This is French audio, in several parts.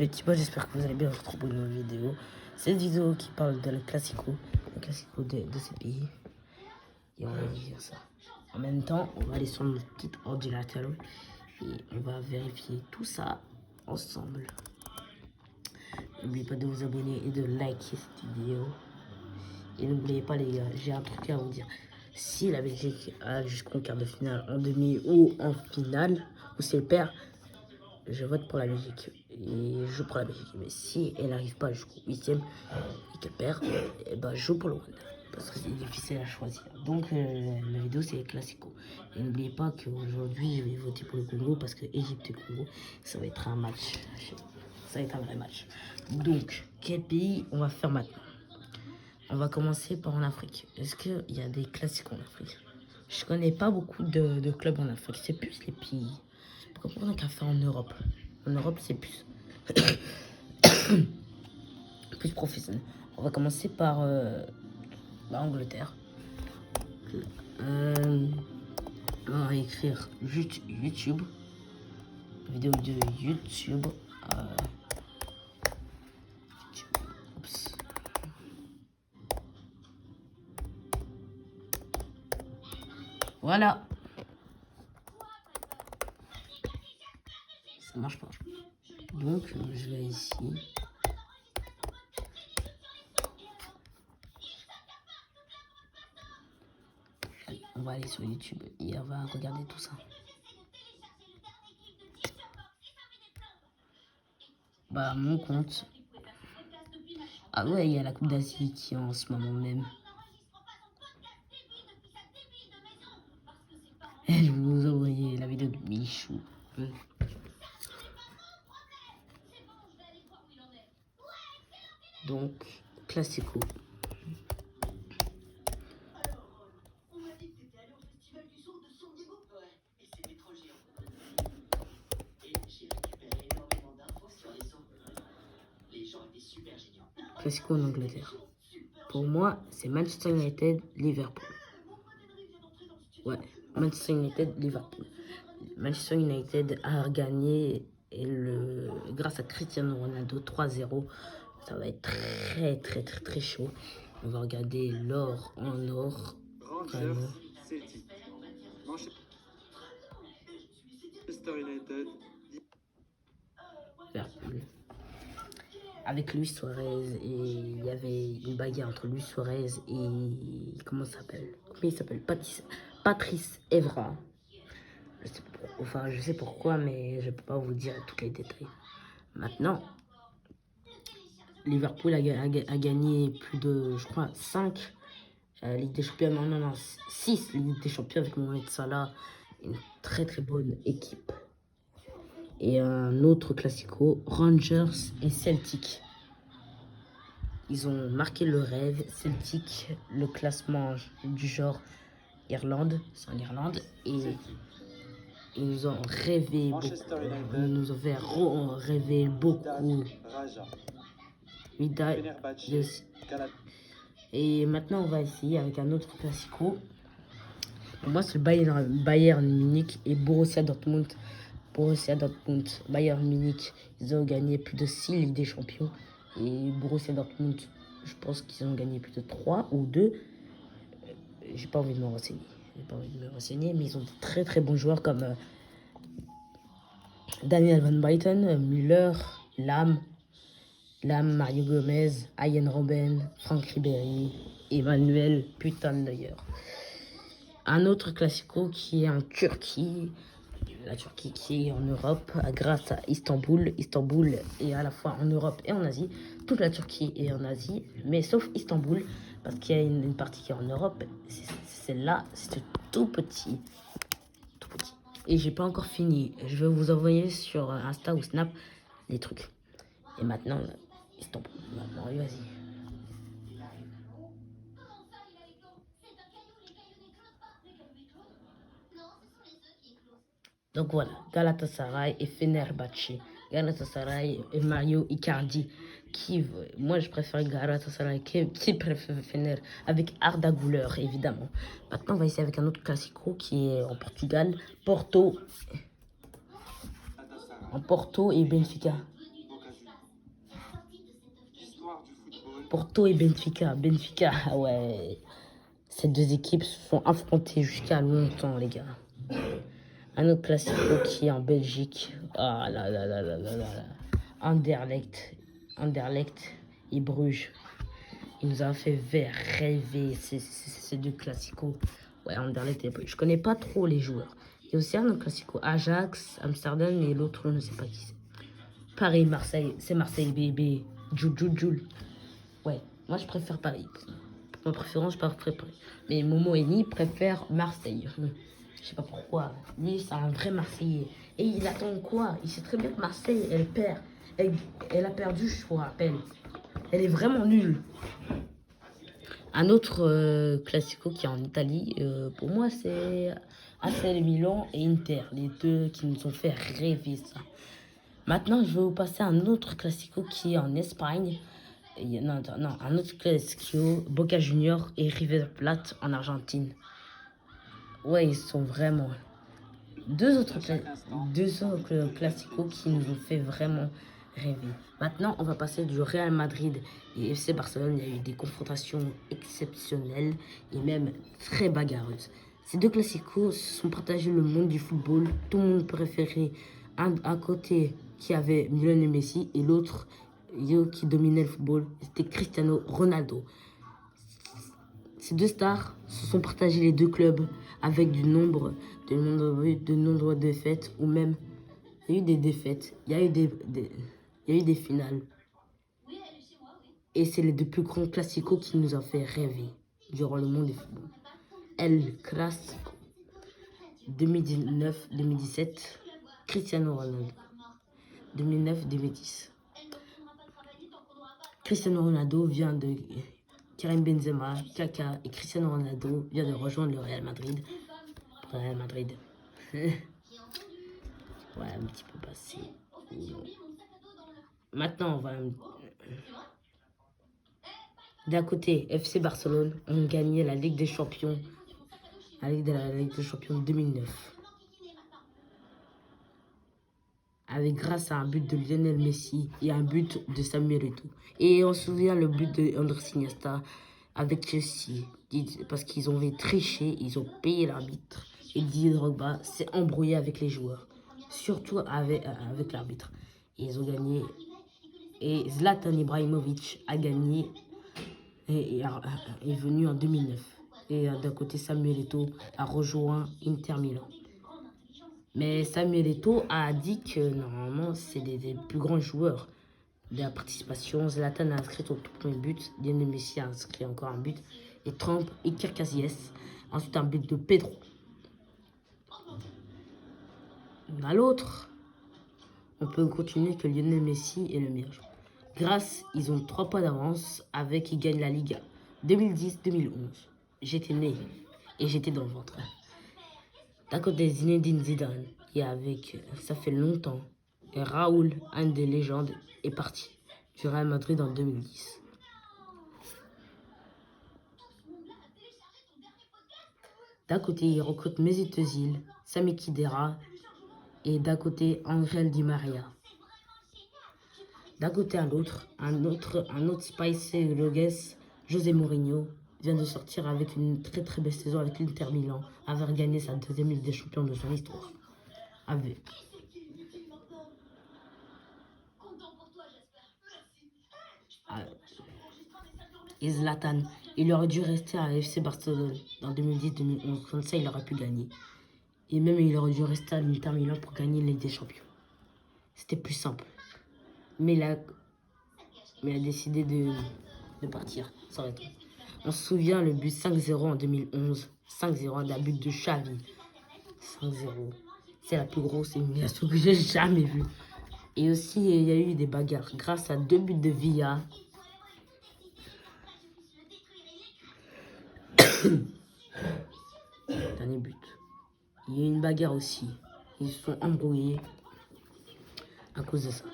Les petits potes, j'espère que vous allez bien. Je vous retrouve pour une nouvelle vidéo. Cette vidéo qui parle de le classico de ces pays. Et on va dire ça. En même temps, on va aller sur notre petit ordinateur et on va vérifier tout ça ensemble. N'oubliez pas de vous abonner et de liker cette vidéo. Et n'oubliez pas les gars, j'ai un truc à vous dire. Si la Belgique a jusqu'en quart de finale, en demi ou en finale, ou si elle perd, je vote pour la Belgique et je joue pour la Belgique. Mais si elle n'arrive pas jusqu'au 8e et qu'elle perd, et ben je joue pour le Rwanda. Parce que c'est difficile à choisir. Donc la vidéo c'est classico. Et n'oubliez pas qu'aujourd'hui je vais voter pour le Congo parce que Égypte et Congo, ça va être un match. Ça va être un vrai match. Donc, quel pays on va faire maintenant? On va commencer par en Afrique. Est-ce qu'il y a des classiques en Afrique? Je connais pas beaucoup de clubs en Afrique. C'est plus les pays. Pourquoi on n'a qu'à faire en Europe? En Europe, c'est plus, plus professionnel. On va commencer par Angleterre. On va écrire YouTube. Vidéo de YouTube. Oups. Voilà. Ça marche pas. Donc, je vais ici. On va aller sur YouTube et on va regarder tout ça. Bah, mon compte. Ah ouais, il y a la Coupe d'Asie qui est en ce moment même. Et je vais vous envoyer la vidéo de Michou. Donc, classico. Classico en Angleterre. Pour moi, c'est Manchester United, Liverpool. Ouais, Manchester United, Liverpool. Manchester United a gagné et grâce à Cristiano Ronaldo 3-0. Ça va être très chaud. On va regarder l'or en or. Rangers, Celtic. Manchester United. Liverpool. Avec Luis Suarez et il y avait une bagarre entre Luis Suarez et comment il s'appelle Patrice Evra. Je sais pourquoi, mais je peux pas vous dire tous les détails. Maintenant, Liverpool a gagné plus de, je crois, 5 Ligue des Champions. Non, 6 Ligue des Champions avec Mohamed Salah. Une très bonne équipe. Et un autre classico, Rangers et Celtic. Ils ont marqué le rêve. Celtic, le classement du genre Irlande, c'est en Irlande. Et ils nous ont rêvé beaucoup. Ils nous ont rêvé beaucoup. Et maintenant, on va essayer avec un autre classico. Pour moi, c'est le Bayern Munich et Borussia Dortmund. Bayern Munich, ils ont gagné plus de 6 Ligues des Champions. Et Borussia Dortmund, je pense qu'ils ont gagné plus de 3 ou 2. J'ai pas envie de me renseigner. Mais ils ont de très bons joueurs comme Daniel Van Buyten, Müller, Lam, Mario Gomez, Arjen Robben, Franck Ribéry, Emmanuel Putain d'ailleurs. Un autre classico qui est en Turquie. La Turquie qui est en Europe grâce à Istanbul. Istanbul est à la fois en Europe et en Asie. Toute la Turquie est en Asie, mais sauf Istanbul, parce qu'il y a une partie qui est en Europe. Celle-là, c'est tout petit. Et j'ai pas encore fini. Je vais vous envoyer sur Insta ou Snap les trucs. Et maintenant, Istanbul. Maintenant, vas-y. Donc voilà, Galatasaray et Fenerbahçe. Galatasaray et Mario Icardi. Moi, je préfère Galatasaray qui préfère Fener avec Arda Güler, évidemment. Maintenant, on va essayer avec un autre classico qui est en Portugal. Porto et Benfica. Porto et Benfica. Benfica, ah ouais. Ces deux équipes se sont affrontées jusqu'à longtemps, les gars. Un autre classico qui est en Belgique. Ah là là là là là là. Anderlecht. Anderlecht et Bruges. Il nous a fait rêver ces deux classicos. Ouais, Anderlecht et Bruges. Je connais pas trop les joueurs. Il y a aussi un autre classico. Ajax, Amsterdam et l'autre, je ne sais pas qui c'est. Paris, Marseille. C'est Marseille, bébé. Joule. Ouais, moi je préfère Paris. Pour ma préférence, je préfère Paris. Mais Momo et Ni préfèrent Marseille. Je sais pas pourquoi. Lui, c'est un vrai Marseillais. Et il attend quoi? Il sait très bien que Marseille, elle perd. Elle a perdu, je vous rappelle. Elle est vraiment nulle. Un autre classico qui est en Italie, pour moi, c'est AC Milan et Inter. Les deux qui nous ont fait rêver ça. Maintenant, je vais vous passer un autre classico qui est en Espagne. Non, un autre classico, Boca Junior et River Plate en Argentine. Ouais, ils sont vraiment... Deux autres classicos qui nous ont fait vraiment rêver. Maintenant, on va passer du Real Madrid et FC Barcelone. Il y a eu des confrontations exceptionnelles et même très bagarreuses. Ces deux classicos se sont partagés le monde du football. Tout le monde préférait un côté qui avait Lionel Messi et l'autre qui dominait le football. C'était Cristiano Ronaldo. Ces deux stars se sont partagés les deux clubs avec de nombreuses défaites ou même il y a eu des défaites, il y a eu des finales. Et c'est les deux plus grands classicos qui nous ont fait rêver durant le monde du football. El Clasico 2019-2017, Cristiano Ronaldo 2009-2010. Cristiano Ronaldo vient de Karim Benzema, Kaka et Cristiano Ronaldo vient de rejoindre le Real Madrid. Real Madrid. Ouais, un petit peu passé. Maintenant, on va... D'un côté, FC Barcelone ont gagné la Ligue des Champions. La Ligue des Champions 2009. Avec grâce à un but de Lionel Messi et un but de Samuel Eto'o. Et on se souvient le but de Andrés Iniesta avec Chelsea. Parce qu'ils ont triché, ils ont payé l'arbitre. Et Didier Drogba s'est embrouillé avec les joueurs. Surtout avec l'arbitre. Ils ont gagné. Et Zlatan Ibrahimovic a gagné et est venu en 2009. Et d'un côté, Samuel Eto'o a rejoint Inter Milan. Mais Samuel Eto'o a dit que normalement, c'est des plus grands joueurs de la participation. Zlatan a inscrit son tout premier but. Lionel Messi a inscrit encore un but. Et Trump et Casillas. Ensuite, un but de Pedro. À l'autre, on peut continuer que Lionel Messi est le meilleur joueur. Grâce, ils ont 3 points d'avance avec ils gagnent la Liga 2010-2011. J'étais né et j'étais dans le ventre. D'un côté, Zinedine Zidane et avec, ça fait longtemps, et Raoul, un des légendes, est parti du Real Madrid en 2010. D'un côté, il recrute Mesut Özil, Sami Khedira et d'un côté, Angel Di Maria. D'un côté à l'autre, un autre Spice Rodriguez, José Mourinho, vient de sortir avec une très très belle saison avec l'Inter Milan, avoir gagné sa deuxième Ligue des Champions de son histoire. Avec. Et Zlatan, il aurait dû rester à FC Barcelone dans 2010-2011, comme ça il aurait pu gagner. Et même il aurait dû rester à l'Inter Milan pour gagner la Ligue des Champions. C'était plus simple. Mais il a décidé de partir sans raison. On se souvient le but 5-0 en 2011. 5-0 d'un but de Xavi. 5-0. C'est la plus grosse humiliation que j'ai jamais vue. Et aussi, il y a eu des bagarres. Grâce à 2 buts de Villa. Dernier but. Il y a eu une bagarre aussi. Ils se sont embrouillés à cause de ça.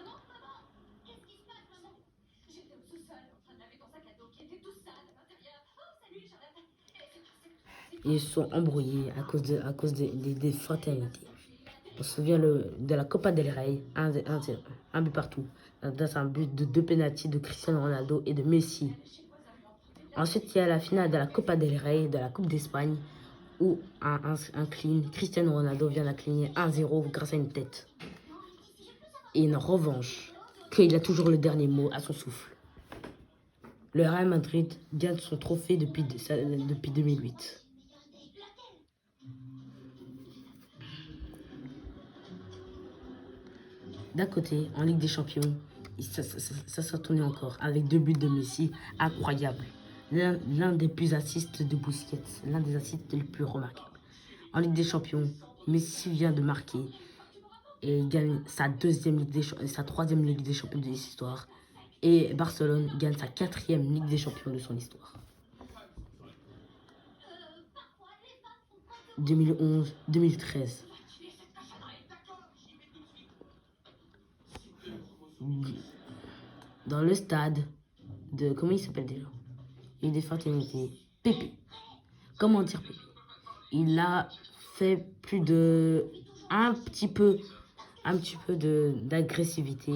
Ils se sont embrouillés à cause des fraternités. On se souvient de la Copa del Rey, un but partout. C'est un but de 2 pénaltys de Cristiano Ronaldo et de Messi. Ensuite, il y a la finale de la Copa del Rey, de la Coupe d'Espagne, où un clean, Cristiano Ronaldo vient d'incliner 1-0 grâce à une tête. Et une revanche, qu'il a toujours le dernier mot à son souffle. Le Real Madrid gagne son trophée depuis 2008. D'un côté, en Ligue des Champions, ça tournait encore, avec 2 buts de Messi, incroyable. L'un des plus assists de Busquets, l'un des assists les plus remarquables. En Ligue des Champions, Messi vient de marquer et il gagne sa 3e Ligue des Champions de l'histoire. Et Barcelone gagne sa 4e Ligue des Champions de son histoire. 2011-2013. Dans le stade de... Comment il s'appelle déjà? Il est des fraternités. Pépé. Comment dire Pépé? Il a fait plus de... un petit peu d'agressivité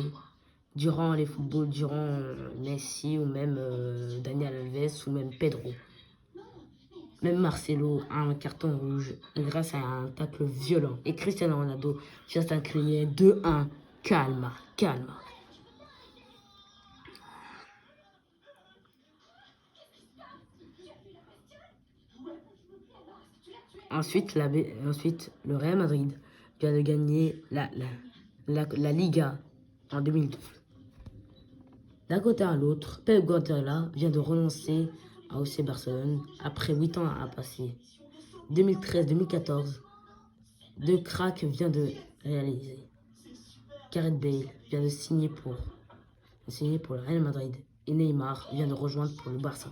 durant les footballs, durant Messi ou même Daniel Alves ou même Pedro. Même Marcelo a un carton rouge grâce à un tacle violent. Et Cristiano Ronaldo vient s'incliner 2-1. Calme, calme. Ensuite, le Real Madrid vient de gagner la Liga en 2012. D'un côté à l'autre, Pep Guardiola vient de relancer à FC Barcelone après 8 ans à passer. 2013-2014, 2 cracks viennent de réaliser. Gareth Bale vient de signer pour le Real Madrid et Neymar vient de rejoindre pour le Barça.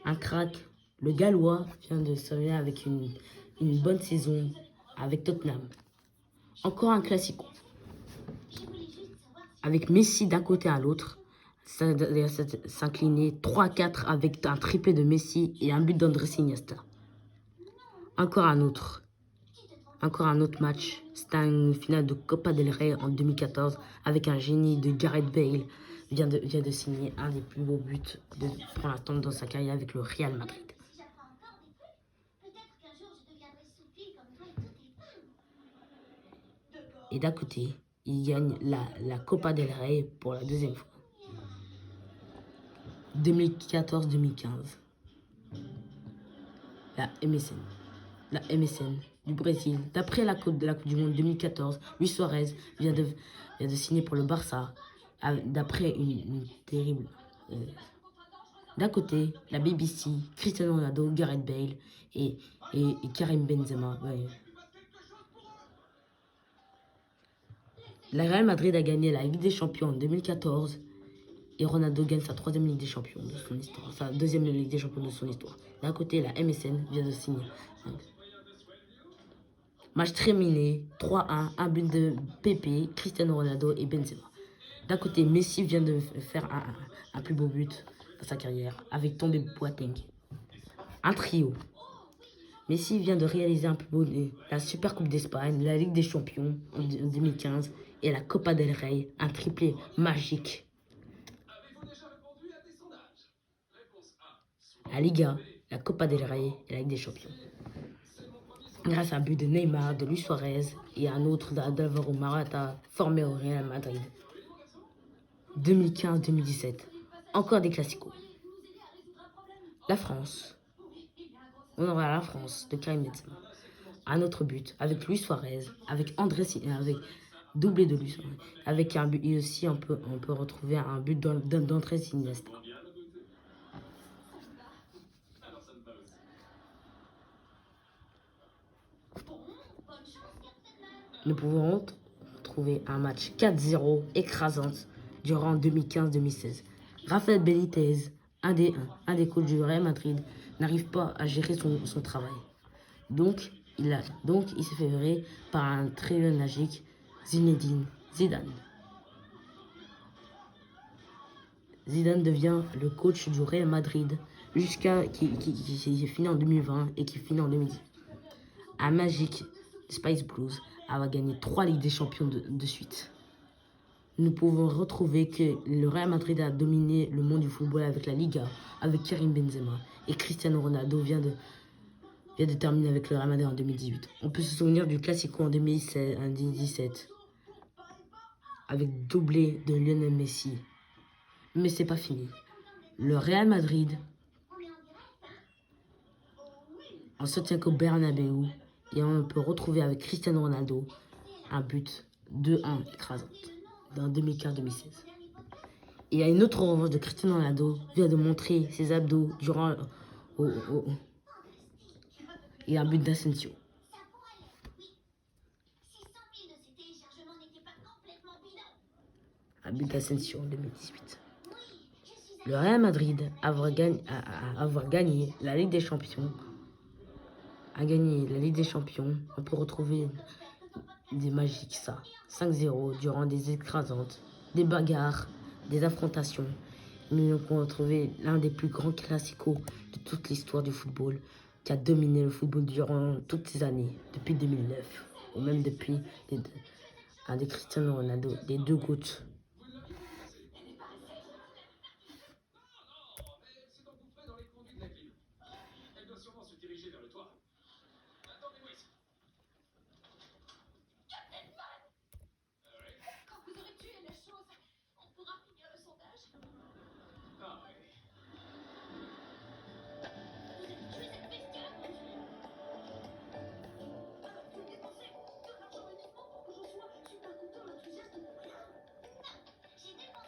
Un crack, le Gallois vient de se réveiller avec une bonne saison avec Tottenham. Encore un classico. Avec Messi d'un côté à l'autre, s'incliner 3-4 avec un triplé de Messi et un but d'Andrés Iniesta. Encore un autre match. C'était une finale de Copa del Rey en 2014 avec un génie de Gareth Bale. Vient de signer un des plus beaux buts pour l'instant dans sa carrière avec le Real Madrid. Et d'un côté, il gagne la Copa del Rey pour la 2e fois. 2014-2015. La MSN du Brésil. D'après la Coupe du Monde 2014, Luis Suarez vient de signer pour le Barça. D'après une terrible... D'un côté, la BBC, Cristiano Ronaldo, Gareth Bale et Karim Benzema. Ouais. La Real Madrid a gagné la Ligue des Champions en 2014 et Ronaldo gagne sa 3e Ligue des Champions de son histoire, sa 2e Ligue des Champions de son histoire. D'un côté, la MSN vient de signer. Match terminé, 3-1, un but de Pepe, Cristiano Ronaldo et Benzema. D'un côté, Messi vient de faire un plus beau but dans sa carrière avec Tombé Boateng. Un trio. Messi vient de réaliser un plus beau la Super Coupe d'Espagne, la Ligue des Champions en 2015 et la Copa del Rey, un triplé magique. La Liga, la Copa del Rey et la Ligue des Champions. Grâce à un but de Neymar, de Luis Suarez et un autre d'Alvaro Morata formé au Real Madrid. 2015-2017, encore des classicos. La France. On aura la France de Karim Benzema. Un autre but avec Luis Suarez, avec avec doublé de Luis Suarez, avec un but et aussi on peut retrouver un but d'Andrés Iniesta. Nous pouvons retrouver un match 4-0 écrasant durant 2015-2016. Rafael Benitez, un des coachs du Real Madrid, n'arrive pas à gérer son travail. Donc, il s'est fait virer par un trio magique, Zinedine Zidane. Zidane devient le coach du Real Madrid jusqu'à qui finit en 2020 et qui finit en 2010. un Magic Spice Blues avoir gagné 3 Ligues des Champions de suite. Nous pouvons retrouver que le Real Madrid a dominé le monde du football avec la Liga, avec Karim Benzema. Et Cristiano Ronaldo vient de terminer avec le Real Madrid en 2018. On peut se souvenir du Classico en 2017, avec doublé de Lionel Messi. Mais c'est pas fini. Le Real Madrid, en Santiago Bernabéu, et on peut retrouver avec Cristiano Ronaldo un but 2-1 écrasant dans 2015-2016. Il y a une autre revanche de Cristiano Ronaldo, vient de montrer ses abdos durant et un but d'Asensio. Un but d'Asensio en 2018. Le Real Madrid avoir gagné la Ligue des Champions. A gagné la Ligue des Champions. On peut retrouver des magiques, ça. 5-0 durant des écrasantes, des bagarres, des affrontations. Nous pouvons retrouver l'un des plus grands classicos de toute l'histoire du football, qui a dominé le football durant toutes ces années, depuis 2009, ou même depuis un des Cristiano Ronaldo, des deux gouttes.